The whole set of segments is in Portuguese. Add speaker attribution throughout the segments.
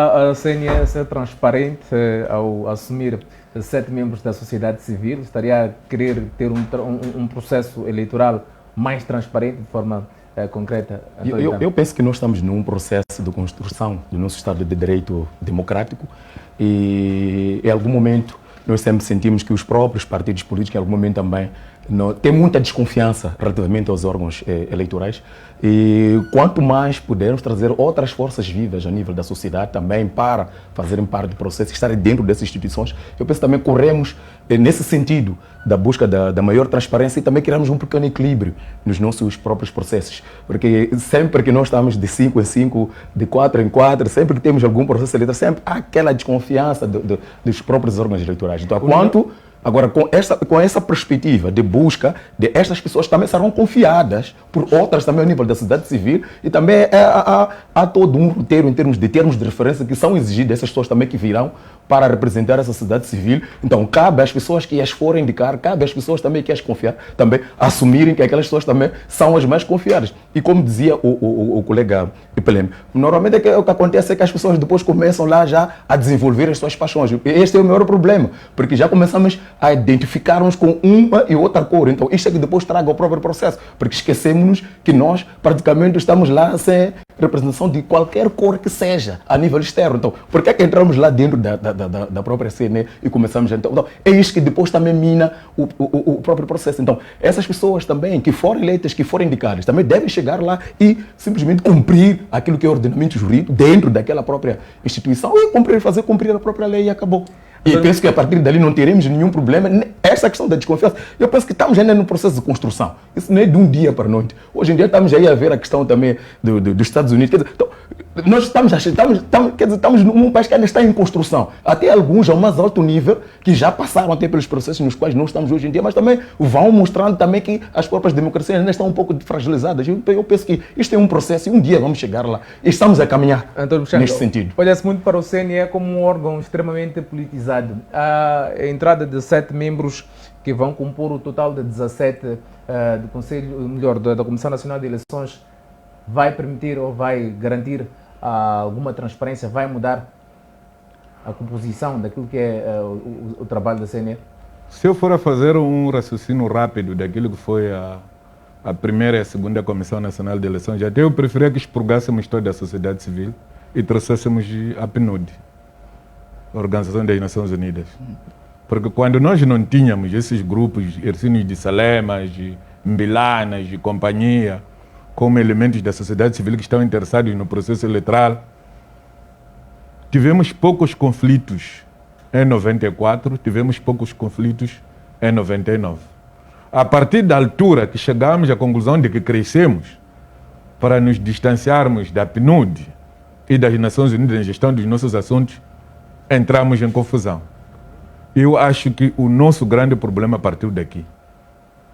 Speaker 1: A CNE ser transparente ao assumir 7 membros da sociedade civil, estaria a querer ter um processo eleitoral mais transparente de forma concreta?
Speaker 2: Eu penso que nós estamos num processo de construção do nosso Estado de Direito democrático e em algum momento nós sempre sentimos que os próprios partidos políticos em algum momento também têm muita desconfiança relativamente aos órgãos eleitorais e quanto mais pudermos trazer outras forças vivas a nível da sociedade também para fazerem parte do processo, estarem dentro dessas instituições, eu penso também corremos nesse sentido da busca da maior transparência e também criamos um pequeno equilíbrio nos nossos próprios processos, porque sempre que nós estamos de 5 em 5, de 4 em 4, sempre que temos algum processo eleitoral, sempre há aquela desconfiança dos próprios órgãos eleitorais. Então, agora, com essa perspectiva de busca, de estas pessoas também serão confiadas por outras também ao nível da sociedade civil e também há todo um roteiro em termos de referência que são exigidos dessas pessoas também que virão para representar essa sociedade civil. Então, cabe às pessoas que as forem indicar, cabe às pessoas também que as confiar, também assumirem que aquelas pessoas também são as mais confiáveis. E como dizia o colega Ipeleme, normalmente o que acontece é que as pessoas depois começam lá já a desenvolver as suas paixões. Este é o maior problema, porque já começamos a identificar-nos com uma e outra cor. Então, isto é que depois traga o próprio processo, porque esquecemos que nós praticamente estamos lá sem representação de qualquer cor que seja, a nível externo. Então, por que é que entramos lá dentro da própria CNE e começamos então é isso que depois também mina o próprio processo. Então, essas pessoas também que forem eleitas, que forem indicadas, também devem chegar lá e simplesmente cumprir aquilo que é o ordenamento jurídico dentro daquela própria instituição e fazer cumprir a própria lei e acabou. E penso que a partir dali não teremos nenhum problema. Essa questão da desconfiança, eu penso que estamos ainda no processo de construção. Isso não é de um dia para a noite. Hoje em dia estamos aí a ver a questão também dos Estados Unidos. Quer dizer, então, nós estamos num país que ainda está em construção. Até alguns, ao mais alto nível, que já passaram até pelos processos nos quais não estamos hoje em dia, mas também vão mostrando também que as próprias democracias ainda estão um pouco fragilizadas. Eu penso que isto é um processo e um dia vamos chegar lá. E estamos a caminhar neste sentido.
Speaker 1: Olha-se muito para o CNE como um órgão extremamente politizado. A entrada de 7 membros que vão compor o total de 17 do Conselho, melhor, da Comissão Nacional de Eleições, vai permitir ou vai garantir alguma transparência, vai mudar a composição daquilo que é o trabalho da CNE?
Speaker 3: Se eu for a fazer um raciocínio rápido daquilo que foi a primeira e a segunda Comissão Nacional de Eleições, até eu preferia que expurgássemos toda a sociedade civil e trouxéssemos a PNUD, a Organização das Nações Unidas. Porque quando nós não tínhamos esses grupos, Hercínios de Salemas, de Mbilanas, de companhia, como elementos da sociedade civil que estão interessados no processo eleitoral, tivemos poucos conflitos em 94, tivemos poucos conflitos em 99. A partir da altura que chegamos à conclusão de que crescemos para nos distanciarmos da PNUD e das Nações Unidas na gestão dos nossos assuntos, entramos em confusão. Eu acho que o nosso grande problema partiu daqui.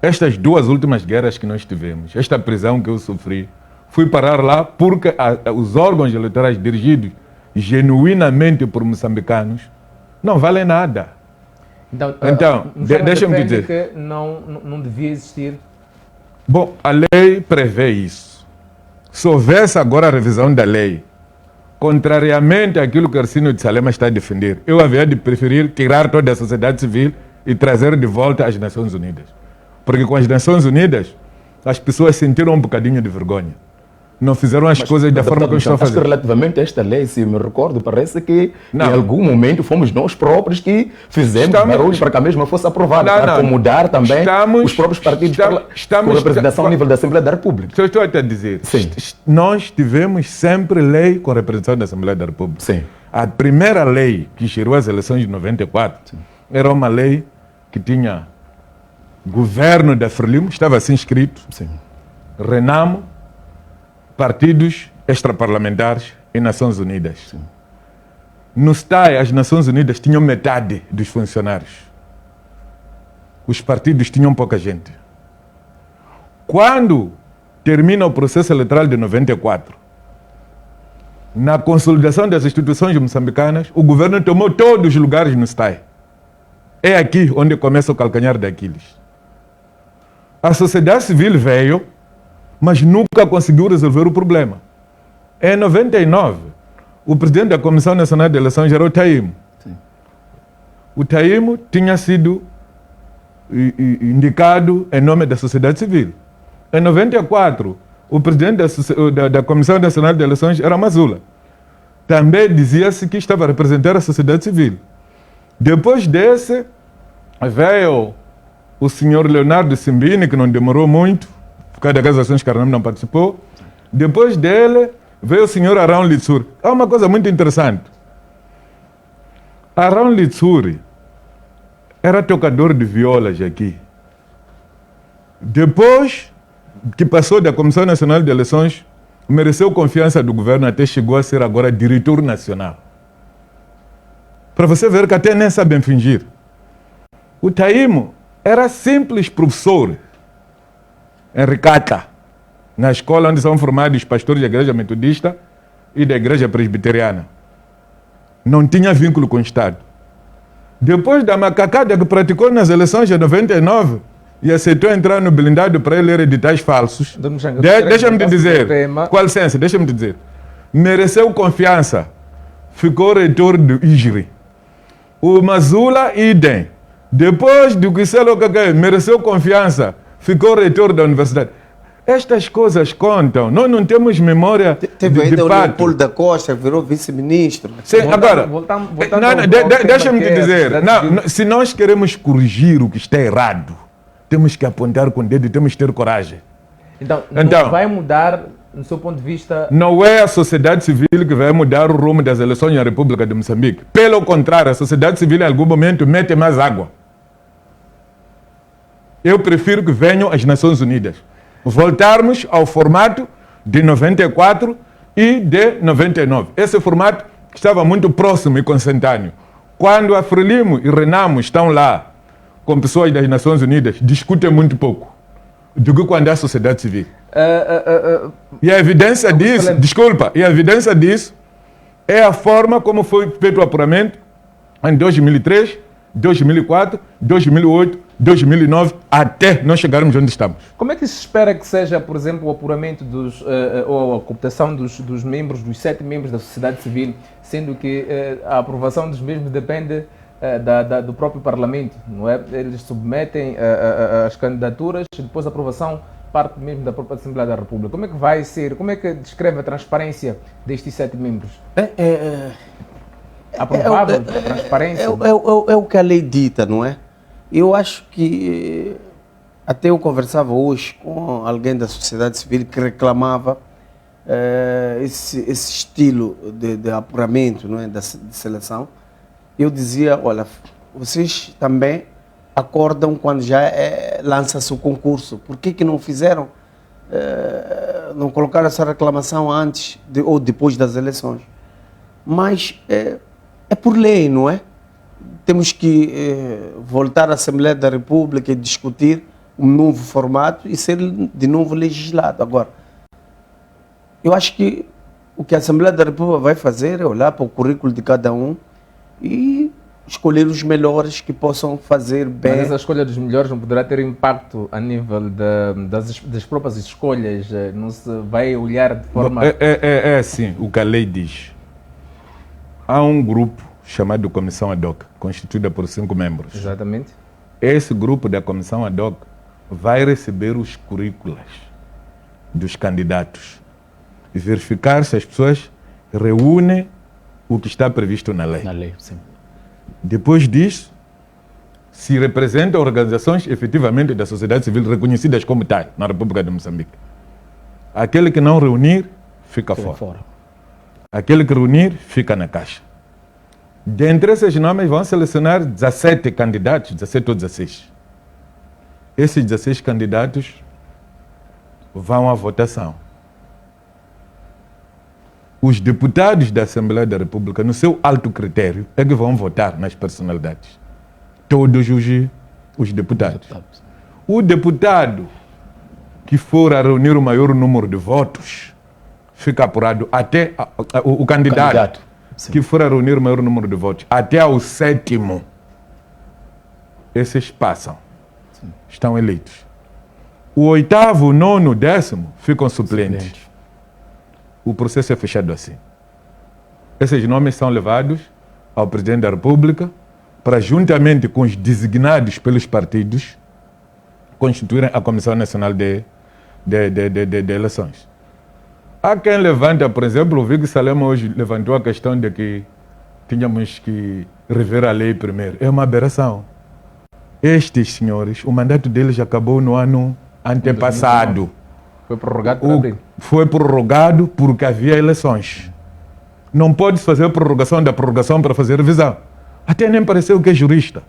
Speaker 3: Estas 2 últimas guerras que nós tivemos, esta prisão que eu sofri, fui parar lá porque os órgãos eleitorais dirigidos genuinamente por moçambicanos não valem nada. Então deixa-me dizer
Speaker 1: que não devia existir.
Speaker 3: Bom, a lei prevê isso. Se houvesse agora a revisão da lei, contrariamente àquilo que Hercínio de Salema está a defender, eu havia de preferir tirar toda a sociedade civil e trazer de volta às Nações Unidas. Porque com as Nações Unidas, as pessoas sentiram um bocadinho de vergonha. Não fizeram as coisas da forma que eu estou a fazer.
Speaker 2: Acho que relativamente a esta lei, se me recordo, parece que em algum momento fomos nós próprios que fizemos barulho para que a mesma fosse aprovada, para acomodar também os próprios partidos com representação a nível da Assembleia da República.
Speaker 3: Eu estou até a dizer,
Speaker 2: sim.
Speaker 3: Nós tivemos sempre lei com representação da Assembleia da República.
Speaker 2: Sim.
Speaker 3: A primeira lei que gerou as eleições de 94 era uma lei que tinha governo da Frelimo, estava assim escrito, Renamo, partidos extraparlamentares e Nações Unidas.
Speaker 2: Sim.
Speaker 3: No STAI, as Nações Unidas tinham metade dos funcionários. Os partidos tinham pouca gente. Quando termina o processo eleitoral de 94, na consolidação das instituições moçambicanas, o governo tomou todos os lugares no STAI. É aqui onde começa o calcanhar de Aquiles. A sociedade civil veio, mas nunca conseguiu resolver o problema. Em 99, o presidente da Comissão Nacional de Eleições era o Taimo.
Speaker 2: Sim.
Speaker 3: O Taimo tinha sido indicado em nome da sociedade civil. Em 94, o presidente da Comissão Nacional de Eleições era Mazula. Também dizia-se que estava a representar a sociedade civil. Depois desse, veio o senhor Leonardo Simbini, que não demorou muito, por causa das ações que Carnam não participou. Depois dele, veio o senhor Arão Litsuri. Há uma coisa muito interessante. Arão Litsuri era tocador de violas aqui. Depois que passou da Comissão Nacional de Eleições, mereceu confiança do governo, até chegou a ser agora diretor nacional. Para você ver que até nem sabem fingir. O Taimo era simples professor em Ricata, na escola onde são formados pastores da igreja metodista e da igreja presbiteriana. Não tinha vínculo com o Estado. Depois da macacada que praticou nas eleições de 99 e aceitou entrar no blindado para ele ler editais falsos, deixa-me te dizer, com licença, deixa-me te dizer, mereceu confiança, ficou reitor do IGRI. O Mazula, idem. Depois do que Selo Kakai mereceu confiança, ficou reitor da universidade. Estas coisas contam. Nós não temos memória
Speaker 4: Teve ainda
Speaker 3: de
Speaker 4: o
Speaker 3: fato.
Speaker 4: Leopoldo da Costa, que virou vice-ministro.
Speaker 3: Agora, deixa-me te dizer,
Speaker 1: não,
Speaker 3: se nós queremos corrigir o que está errado, temos que apontar com o dedo e temos que ter coragem.
Speaker 1: Então,
Speaker 3: Então,
Speaker 1: não vai mudar, no seu ponto de vista...
Speaker 3: Não é a sociedade civil que vai mudar o rumo das eleições na República de Moçambique. Pelo contrário, a sociedade civil em algum momento mete mais água. Eu prefiro que venham as Nações Unidas. Voltarmos ao formato de 94 e de 99. Esse formato estava muito próximo e consentâneo. Quando a Frelimo e Renamo estão lá com pessoas das Nações Unidas, discutem muito pouco do que quando é a sociedade civil. E a evidência disso, desculpa, e a evidência disso é a forma como foi feito o apuramento em 2003, 2004, 2008, 2009, até nós chegarmos onde estamos.
Speaker 1: Como é que se espera que seja, por exemplo, o apuramento ou a cooptação dos membros, dos 7 membros da sociedade civil, sendo que a aprovação dos mesmos depende do próprio Parlamento, não é? Eles submetem as candidaturas e depois a aprovação parte mesmo da própria Assembleia da República. Como é que vai ser? Como é que descreve a transparência destes 7 membros? Aprovável, transparência?
Speaker 4: É o que a lei dita, não é? Eu acho que até eu conversava hoje com alguém da sociedade civil que reclamava esse estilo de apuramento, não é, de seleção. Eu dizia, olha, vocês também acordam quando já lança-se o concurso. Por que não fizeram, não colocaram essa reclamação antes ou depois das eleições? Mas é por lei, não é? Temos que voltar à Assembleia da República e discutir um novo formato e ser de novo legislado. Agora, eu acho que o que a Assembleia da República vai fazer é olhar para o currículo de cada um e escolher os melhores que possam fazer bem.
Speaker 1: Mas essa escolha dos melhores não poderá ter impacto a nível das próprias escolhas? Não se vai olhar de forma...
Speaker 3: É assim, o que a lei diz. Há um grupo chamado Comissão Ad Hoc, constituída por 5 membros.
Speaker 1: Exatamente.
Speaker 3: Esse grupo da Comissão Ad Hoc vai receber os currículos dos candidatos e verificar se as pessoas reúnem o que está previsto na lei.
Speaker 2: Na lei, sim.
Speaker 3: Depois disso, se representam organizações efetivamente da sociedade civil reconhecidas como tal na República de Moçambique. Aquele que não reunir, fica fora. Aquele que reunir, fica na caixa. Dentre esses nomes vão selecionar 17 candidatos, 17 ou 16. Esses 16 candidatos vão à votação. Os deputados da Assembleia da República, no seu alto critério, é que vão votar nas personalidades. Todos os deputados. O deputado que for a reunir o maior número de votos, fica apurado até o candidato que for a reunir o maior número de votos, até ao 7º. Esses passam. Sim. Estão eleitos. O 8º, 9º, 10º ficam suplentes. O processo é fechado assim. esses nomes são levados ao Presidente da República para, juntamente com os designados pelos partidos, constituírem a Comissão Nacional de Eleições. Há quem levanta, por exemplo, o Vigo Salema hoje levantou a questão de que tínhamos que rever a lei primeiro. É uma aberração. Estes senhores, o mandato deles acabou no ano antepassado.
Speaker 1: Foi prorrogado para abril.
Speaker 3: Foi prorrogado porque havia eleições. Não pode fazer prorrogação da prorrogação para fazer revisão. Até nem pareceu que é jurista.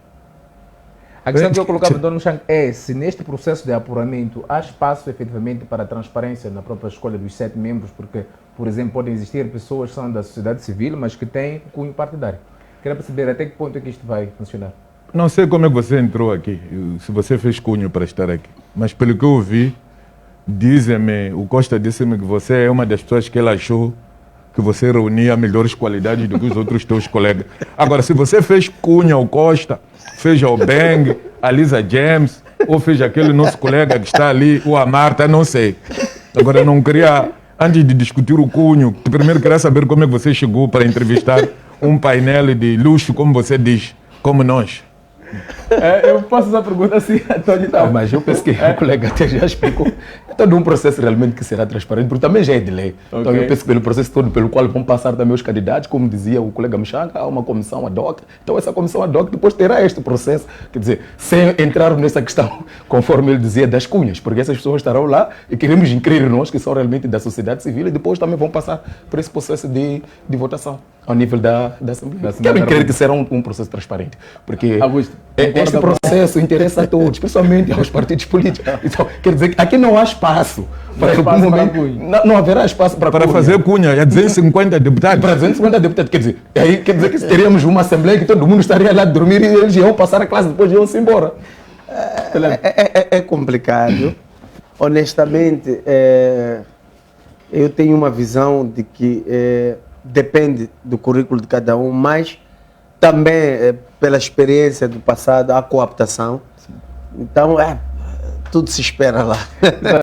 Speaker 1: A questão que eu colocava, Dr. Mchang, é se neste processo de apuramento há espaço efetivamente para transparência na própria escolha dos 7 membros, porque, por exemplo, podem existir pessoas que são da sociedade civil, mas que têm cunho partidário. Queria perceber até que ponto é que isto vai funcionar.
Speaker 3: Não sei como é que você entrou aqui, se você fez cunho para estar aqui, mas pelo que eu ouvi, o Costa disse-me que você é uma das pessoas que ele achou que você reunia melhores qualidades do que os outros teus colegas. Agora, se você fez cunha ao Costa, fez ao Beng, a Lisa James, ou fez aquele nosso colega que está ali, o Amarta, não sei. Agora, eu não queria, antes de discutir o cunho, primeiro queria saber como é que você chegou para entrevistar um painel de luxo, como você diz, como nós.
Speaker 1: Eu faço essa pergunta assim, Antônio.
Speaker 2: Não, mas eu penso que o colega até já explicou. É todo um processo realmente que será transparente, porque também já é de lei. Então eu penso que pelo processo todo pelo qual vão passar também os candidatos, como dizia o colega Mchanga, há uma comissão ad hoc. Então essa comissão ad hoc depois terá este processo, quer dizer, sem entrar nessa questão, conforme ele dizia, das cunhas, porque essas pessoas estarão lá e queremos incluir nós, que são realmente da sociedade civil, e depois também vão passar por esse processo de votação ao nível da Assembleia. Quero crer que será um processo transparente, porque este processo interessa a todos, principalmente aos partidos políticos. Então, quer dizer que aqui não há espaço para algum momento. Não haverá espaço para
Speaker 3: fazer cunha. É 250 deputados.
Speaker 2: Para 250 deputados, quer dizer, aí quer dizer que teríamos uma Assembleia que todo mundo estaria lá a dormir e eles iam passar a classe, depois iam-se embora.
Speaker 4: É complicado. Honestamente, eu tenho uma visão de que depende do currículo de cada um, mas também pela experiência do passado, a cooptação. Então, tudo se espera lá.